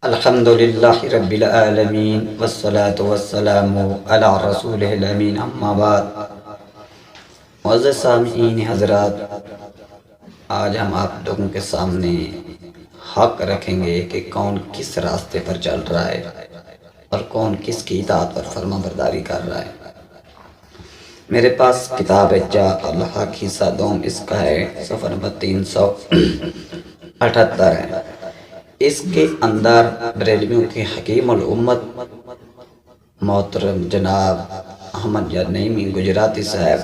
الحمدللہ رب العالمین والصلاة والسلام علی رسول الامین، اما بعد۔ معزز سامعین حضرات، آج ہم آپ لوگوں کے سامنے حق رکھیں گے کہ کون کس راستے پر چل رہا ہے اور کون کس کی اطاعت پر فرما برداری کر رہا ہے۔ میرے پاس کتاب ہے جا الحق حصہ دوم، اس کا ہے صفحہ نمبر 378 ہے۔ اس کے اندر بریلویوں کے حکیم الامت محترم جناب احمد نعیمی گجراتی صاحب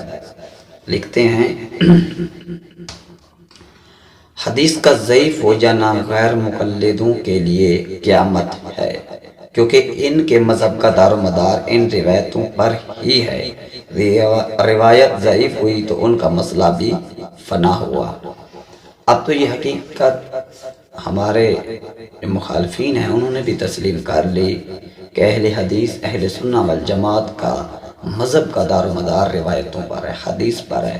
لکھتے ہیں، حدیث کا ضعیف ہو جانا غیر مقلدوں کے لیے قیامت ہے، کیونکہ ان کے مذہب کا دار و مدار ان روایتوں پر ہی ہے۔ روایت ضعیف ہوئی تو ان کا مسئلہ بھی فنا ہوا۔ اب تو یہ حقیقت ہمارے جو مخالفین ہیں انہوں نے بھی تسلیم کر لی کہ اہل حدیث اہل سنہ والجماعت کا مذہب کا دار و مدار روایتوں پر ہے، حدیث پر ہے،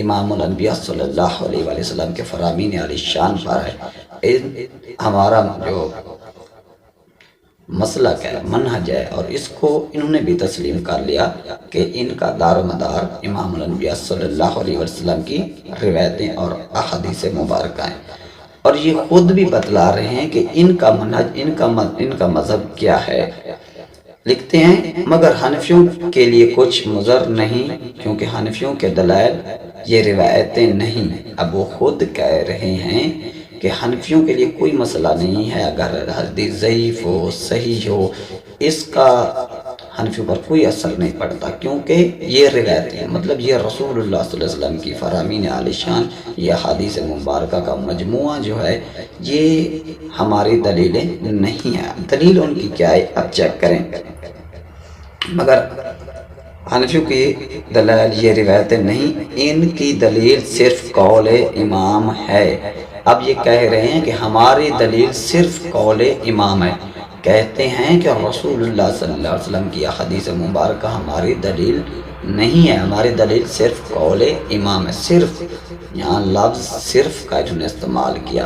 امام الانبیاء صلی اللہ علیہ وآلہ وسلم کے فرامین علی شان پر ہے۔ ہمارا جو مسلک ہے، منہج ہے، اور اس کو انہوں نے بھی تسلیم کر لیا کہ ان کا دار و مدار امام الانبیاء صلی اللہ علیہ وسلم کی روایتیں اور احادیث مبارکہ ہیں، اور یہ خود بھی بتلا رہے ہیں کہ ان کا منہج ان کا مذہب کیا ہے۔ لکھتے ہیں، مگر حنفیوں کے لیے کچھ مضر نہیں، کیونکہ حنفیوں کے دلائل یہ روایتیں نہیں۔ اب وہ خود کہہ رہے ہیں کہ حنفیوں کے لیے کوئی مسئلہ نہیں ہے، اگر حدیث ضعیف ہو صحیح ہو اس کا حنفیوں پر کوئی اثر نہیں پڑتا، کیونکہ یہ روایتیں مطلب یہ رسول اللہ صلی اللہ علیہ وسلم کی فرامین عالی شان، یہ حدیث مبارکہ کا مجموعہ جو ہے یہ ہماری دلیلیں نہیں ہیں۔ دلیل ان کی کیا ہے اب چیک کریں۔ مگر حنفیوں کی دلائل یہ روایتیں نہیں، ان کی دلیل صرف قول امام ہے۔ اب یہ کہہ رہے ہیں کہ ہماری دلیل صرف قول امام ہے، کہتے ہیں کہ رسول اللہ صلی اللہ علیہ وسلم کی حدیث مبارکہ ہماری دلیل نہیں ہے، ہماری دلیل صرف قول امام ہے۔ صرف یہاں لفظ صرف کا انہوں نے استعمال کیا۔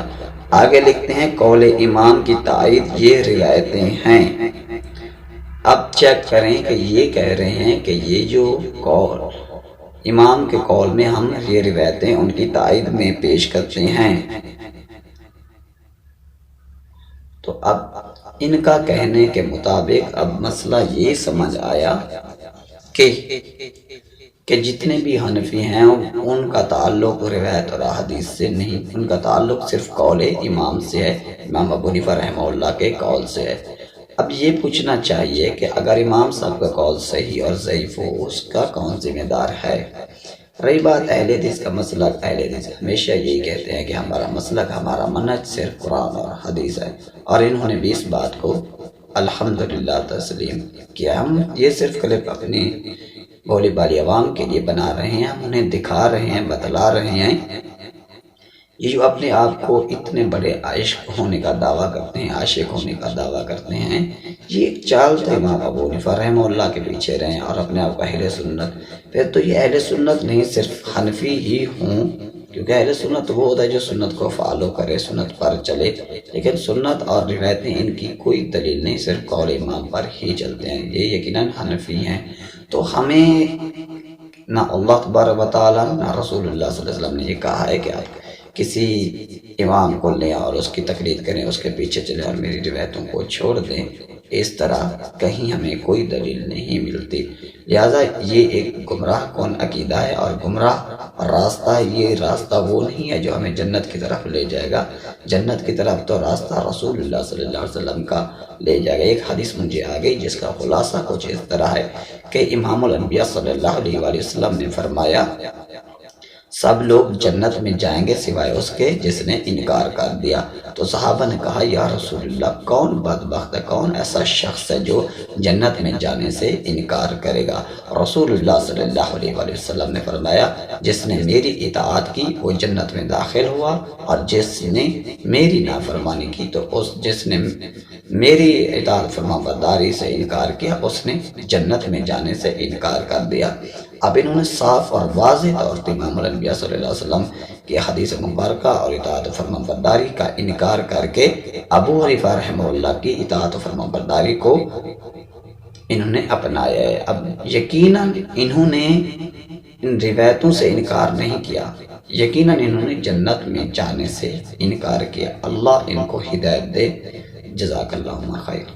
آگے لکھتے ہیں، قول امام کی تائید یہ روایتیں ہیں۔ اب چیک کریں کہ یہ کہہ رہے ہیں کہ یہ جو قول امام کے قول میں ہم یہ روایتیں ان کی تائید میں پیش کرتے ہیں، تو اب ان کا کہنے کے مطابق اب مسئلہ یہ سمجھ آیا کہ جتنے بھی حنفی ہیں ان کا تعلق روایت اور حدیث سے نہیں، ان کا تعلق صرف قول امام سے ہے، امام ابو حنیفہ رحمہ اللہ کے قول سے ہے۔ اب یہ پوچھنا چاہیے کہ اگر امام صاحب کا قول صحیح اور ضعیف ہو اس کا کون ذمہ دار ہے؟ رہی بات اہل حدیث کا مسلک، اہل حدیث ہمیشہ یہی کہتے ہیں کہ ہمارا مسلک، ہمارا منہج صرف قرآن اور حدیث ہے، اور انہوں نے بھی اس بات کو الحمدللہ تسلیم کیا۔ ہم یہ صرف کلپ اپنی بولی بالی عوام کے لیے بنا رہے ہیں، ہم انہیں دکھا رہے ہیں، بتلا رہے ہیں۔ یہ جو اپنے آپ کو اتنے بڑے عاشق ہونے کا دعویٰ کرتے ہیں، عاشق ہونے کا دعویٰ کرتے ہیں، یہ ایک چال تو امام ابو حنیفہ رحمہ اللہ کے پیچھے رہیں اور اپنے آپ کو اہل سنت، پھر تو یہ اہل سنت نہیں صرف حنفی ہی ہوں، کیونکہ اہل سنت وہ ہوتا ہے جو سنت کو فالو کرے، سنت پر چلے، لیکن سنت اور روایتیں ان کی کوئی دلیل نہیں، صرف قول امام پر ہی چلتے ہیں، یہ یقیناً حنفی ہیں۔ تو ہمیں نہ اللہ تبارک و تعالیٰ نہ رسول اللہ صلی اللہ علیہ وسلم نے یہ کہا ہے کہ آپ کسی امام کو لیں اور اس کی تقلید کریں، اس کے پیچھے چلیں اور میری روایتوں کو چھوڑ دیں، اس طرح کہیں ہمیں کوئی دلیل نہیں ملتی۔ لہٰذا یہ ایک گمراہ کن عقیدہ ہے، اور گمراہ راستہ یہ راستہ وہ نہیں ہے جو ہمیں جنت کی طرف لے جائے گا۔ جنت کی طرف تو راستہ رسول اللہ صلی اللہ علیہ وسلم کا لے جائے گا۔ ایک حدیث مجھے آ گئی جس کا خلاصہ کچھ اس طرح ہے کہ امام الانبیاء صلی اللہ علیہ وآلہ وسلم نے فرمایا، سب لوگ جنت میں جائیں گے سوائے اس کے جس نے انکار کر دیا۔ تو صحابہ نے کہا، یا رسول اللہ، کون بدبخت ہے، کون ایسا شخص ہے جو جنت میں جانے سے انکار کرے گا؟ رسول اللہ صلی اللہ علیہ وآلہ وسلم نے فرمایا، جس نے میری اطاعت کی وہ جنت میں داخل ہوا، اور جس نے میری نافرمانی کی تو جس نے میری اطاعت فرما برداری سے انکار کیا اس نے جنت میں جانے سے انکار کر دیا۔ اب انہوں نے صاف اور واضح طور پر امام الانبیاء صلی اللہ علیہ وسلم کہ حدیث مبارکہ اور اطاعت و فرمان برداری کا انکار کر کے ابو حنیفہ رحمہ اللہ کی اطاعت و فرمان برداری کو انہوں نے اپنایا ہے۔ اب یقیناً انہوں نے ان روایتوں سے انکار نہیں کیا، یقیناً انہوں نے جنت میں جانے سے انکار کیا۔ اللہ ان کو ہدایت دے۔ جزاک اللہ خیر۔